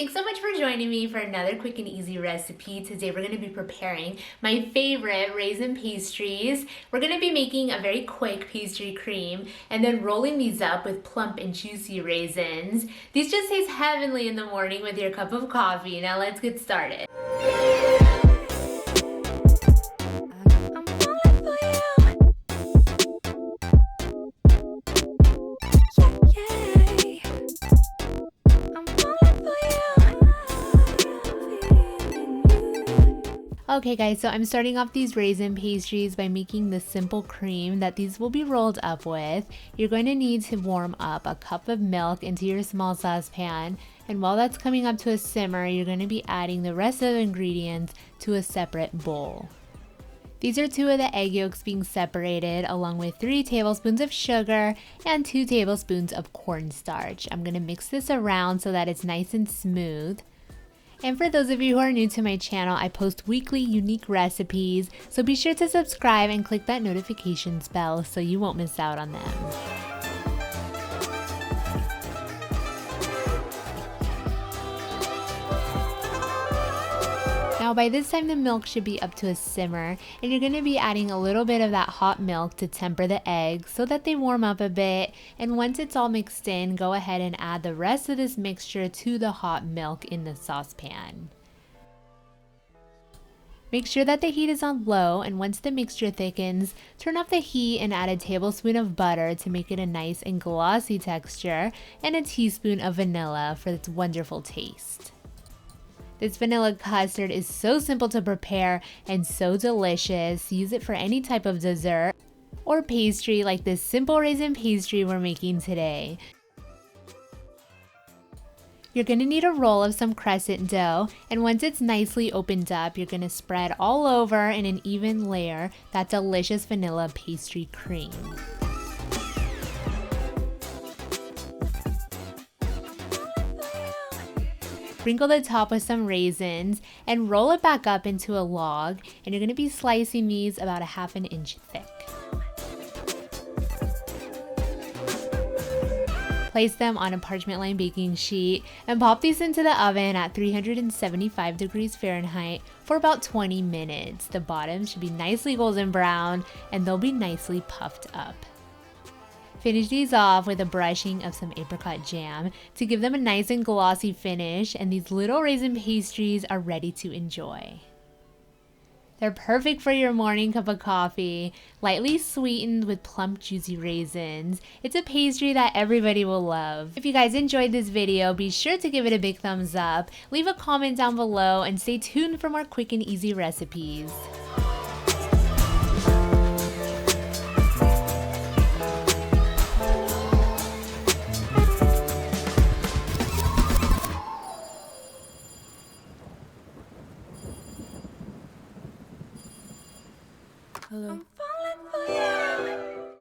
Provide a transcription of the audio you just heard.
Thanks so much for joining me for another quick and easy recipe. Today we're going to be preparing my favorite raisin pastries. We're going to be making a very quick pastry cream and then rolling these up with plump and juicy raisins. These just taste heavenly in the morning with your cup of coffee. Now let's get started. Okay guys, so I'm starting off these raisin pastries by making the simple cream that these will be rolled up with. You're going to need to warm up a cup of milk into your small saucepan, and while that's coming up to a simmer, you're going to be adding the rest of the ingredients to a separate bowl. These are 2 of the egg yolks being separated, along with 3 tablespoons of sugar and 2 tablespoons of cornstarch. I'm going to mix this around so that it's nice and smooth. And for those of you who are new to my channel, I post weekly unique recipes, so be sure to subscribe and click that notifications bell so you won't miss out on them. Now by this time the milk should be up to a simmer, and you're going to be adding a little bit of that hot milk to temper the eggs so that they warm up a bit, and once it's all mixed in, go ahead and add the rest of this mixture to the hot milk in the saucepan. Make sure that the heat is on low, and once the mixture thickens, turn off the heat and add a tablespoon of butter to make it a nice and glossy texture, and a teaspoon of vanilla for its wonderful taste. This vanilla custard is so simple to prepare and so delicious. Use it for any type of dessert or pastry like this simple raisin pastry we're making today. You're going to need a roll of some crescent dough, and once it's nicely opened up, you're going to spread all over in an even layer that delicious vanilla pastry cream. Sprinkle the top with some raisins and roll it back up into a log, and you're going to be slicing these about a ½ inch thick. Place them on a parchment lined baking sheet and pop these into the oven at 375 degrees Fahrenheit for about 20 minutes. The bottom should be nicely golden brown and they'll be nicely puffed up. Finish these off with a brushing of some apricot jam to give them a nice and glossy finish, and these little raisin pastries are ready to enjoy. They're perfect for your morning cup of coffee, lightly sweetened with plump, juicy raisins. It's a pastry that everybody will love. If you guys enjoyed this video, be sure to give it a big thumbs up, leave a comment down below, and stay tuned for more quick and easy recipes. Hello.